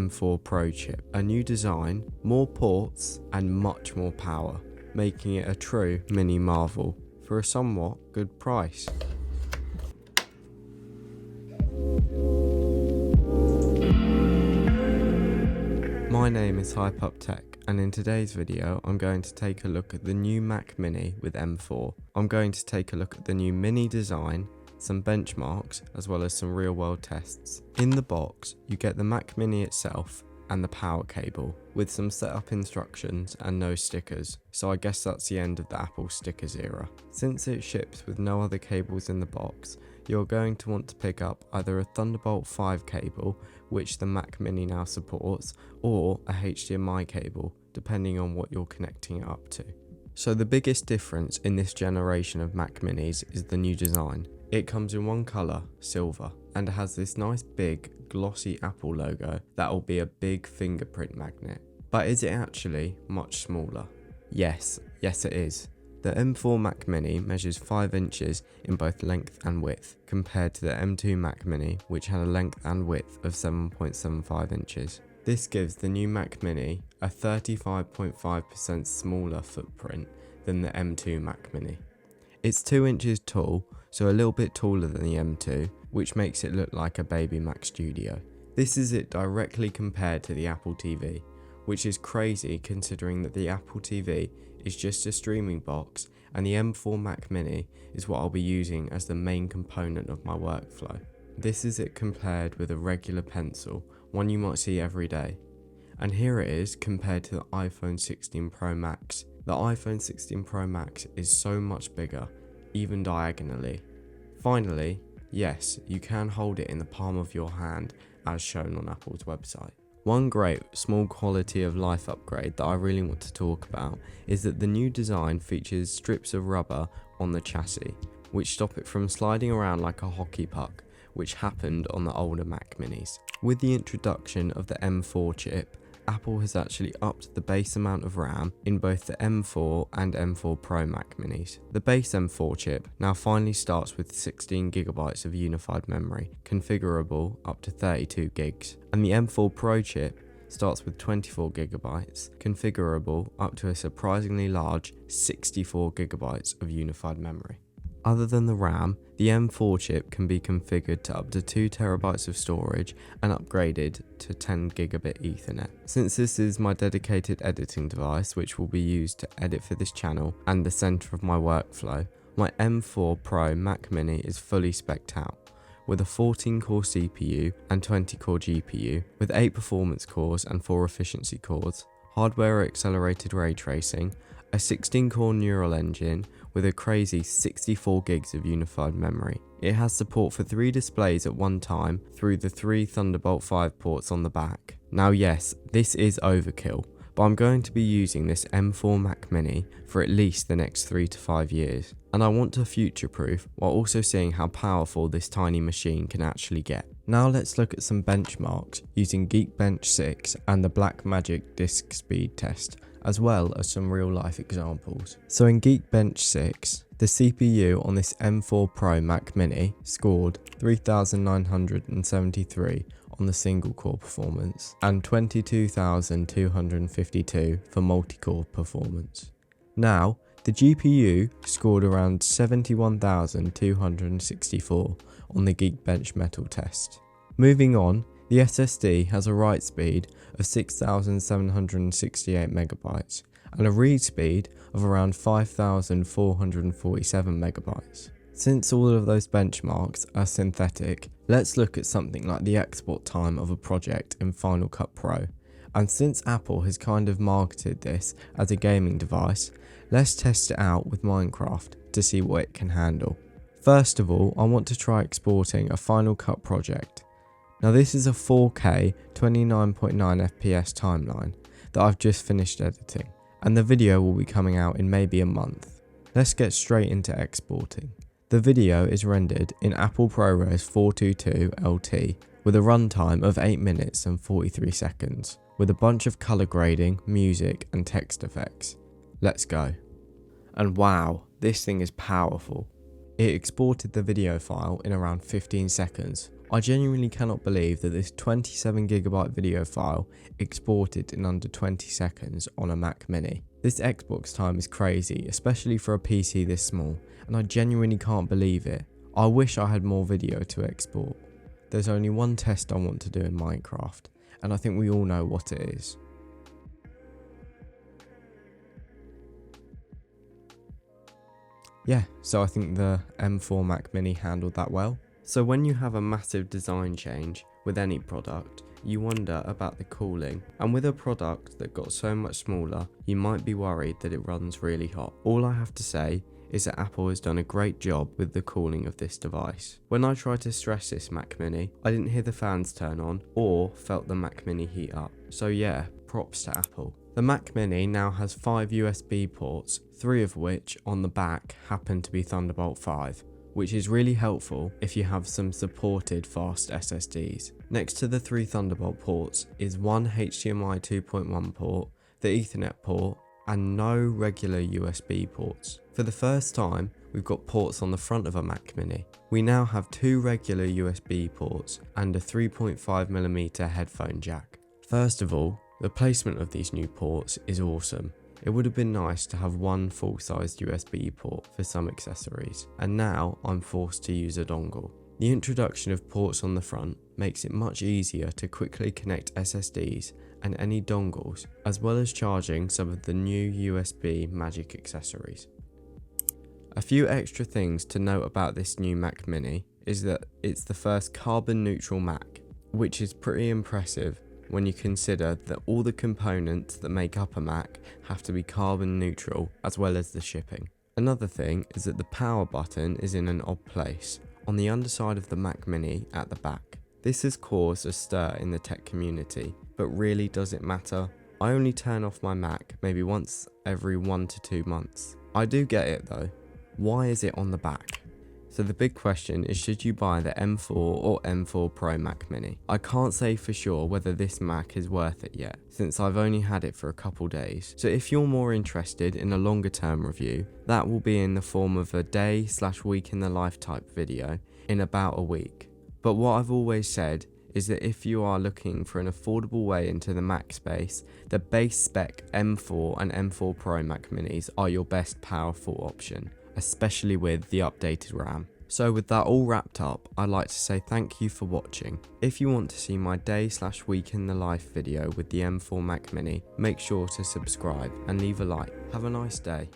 M4 Pro chip, a new design, more ports and much more power, making it a true mini marvel for a somewhat good price. My name is HypeUpTech, and in today's video I'm going to take a look at the new Mac Mini with M4. I'm going to take a look at the new Mini design, some benchmarks, as well as some real world tests. In the box you get the Mac Mini itself and the power cable, with some setup instructions and no stickers, so I guess that's the end of the Apple stickers era. Since it ships with no other cables in the box, you're going to want to pick up either a Thunderbolt 5 cable, which the Mac Mini now supports, or a HDMI cable, depending on what you're connecting it up to. So the biggest difference in this generation of Mac Minis is the new design. It comes in one colour, silver, and it has this nice big glossy Apple logo that will be a big fingerprint magnet. But is it actually much smaller? Yes it is. The M4 Mac Mini measures 5 inches in both length and width, compared to the M2 Mac Mini, which had a length and width of 7.75 inches. This gives the new Mac Mini a 35.5% smaller footprint than the M2 Mac Mini. It's 2 inches tall, so a little bit taller than the M2, which makes it look like a baby Mac Studio. This is it directly compared to the Apple TV, which is crazy considering that the Apple TV is just a streaming box and the M4 Mac Mini is what I'll be using as the main component of my workflow. This is it compared with a regular pencil, one you might see every day. And here it is compared to the iPhone 16 Pro Max. The iPhone 16 Pro Max is so much bigger, even diagonally. Finally, yes, you can hold it in the palm of your hand as shown on Apple's website. One great small quality of life upgrade that I really want to talk about is that the new design features strips of rubber on the chassis, which stop it from sliding around like a hockey puck, which happened on the older Mac Minis. With the introduction of the M4 chip, Apple has actually upped the base amount of RAM in both the M4 and M4 Pro Mac Minis. The base M4 chip now finally starts with 16GB of unified memory, configurable up to 32 gigs, and the M4 Pro chip starts with 24GB, configurable up to a surprisingly large 64GB of unified memory. Other than the RAM, the M4 chip can be configured to up to 2TB of storage and upgraded to 10GB Ethernet. Since this is my dedicated editing device, which will be used to edit for this channel and the centre of my workflow, my M4 Pro Mac Mini is fully spec'd out, with a 14-core CPU and 20-core GPU, with 8 performance cores and 4 efficiency cores, hardware accelerated ray tracing, a 16-core neural engine with a crazy 64 gigs of unified memory. It has support for 3 displays at one time through the 3 Thunderbolt 5 ports on the back. Now yes, this is overkill, but I'm going to be using this M4 Mac Mini for at least the next 3 to 5 years, and I want to future-proof while also seeing how powerful this tiny machine can actually get. Now let's look at some benchmarks using Geekbench 6 and the Blackmagic disk speed test, as well as some real life examples. So in Geekbench 6, the CPU on this M4 Pro Mac Mini scored 3,973 on the single core performance and 22,252 for multi-core performance. Now, the GPU scored around 71,264 on the Geekbench Metal test. Moving on, the SSD has a write speed of 6,768 megabytes and a read speed of around 5,447 megabytes. Since all of those benchmarks are synthetic, let's look at something like the export time of a project in Final Cut Pro. And since Apple has kind of marketed this as a gaming device, let's test it out with Minecraft to see what it can handle. First of all, I want to try exporting a Final Cut project. Now this is a 4K 29.9 FPS timeline that I've just finished editing, and the video will be coming out in maybe a month. Let's get straight into exporting. The video is rendered in Apple ProRes 422 LT with a runtime of 8 minutes and 43 seconds, with a bunch of color grading, music and text effects. Let's go. And wow, this thing is powerful. It exported the video file in around 15 seconds, I genuinely cannot believe that this 27GB video file exported in under 20 seconds on a Mac Mini. This Xbox time is crazy, especially for a PC this small, and I genuinely can't believe it. I wish I had more video to export. There's only one test I want to do in Minecraft, and I think we all know what it is. Yeah, so I think the M4 Mac Mini handled that well. So when you have a massive design change with any product, you wonder about the cooling, and with a product that got so much smaller, you might be worried that it runs really hot. All I have to say is that Apple has done a great job with the cooling of this device. When I tried to stress this Mac Mini, I didn't hear the fans turn on or felt the Mac Mini heat up. So yeah, props to Apple. The Mac Mini now has 5 USB ports, 3 of which on the back happen to be Thunderbolt 5. Which is really helpful if you have some supported fast SSDs. Next to the 3 Thunderbolt ports is one HDMI 2.1 port, the Ethernet port, and no regular USB ports. For the first time, we've got ports on the front of a Mac Mini. We now have 2 regular USB ports and a 3.5mm headphone jack. First of all, the placement of these new ports is awesome. It would have been nice to have one full-sized USB port for some accessories, and now I'm forced to use a dongle. The introduction of ports on the front makes it much easier to quickly connect SSDs and any dongles, as well as charging some of the new USB Magic accessories. A few extra things to note about this new Mac Mini is that it's the first carbon neutral Mac, which is pretty impressive when you consider that all the components that make up a Mac have to be carbon neutral, as well as the shipping. Another thing is that the power button is in an odd place, on the underside of the Mac Mini at the back. This has caused a stir in the tech community, but really does it matter? I only turn off my Mac maybe once every 1 to 2 months. I do get it though. Why is it on the back? So the big question is, should you buy the M4 or M4 Pro Mac Mini? I can't say for sure whether this Mac is worth it yet, since I've only had it for a couple days. So if you're more interested in a longer term review, that will be in the form of a day/week in the life type video in about a week. But what I've always said is that if you are looking for an affordable way into the Mac space, the base spec M4 and M4 Pro Mac Minis are your best powerful option, especially with the updated RAM. So with that all wrapped up, I'd like to say thank you for watching. If you want to see my day/week in the life video with the M4 Mac Mini, make sure to subscribe and leave a like. Have a nice day.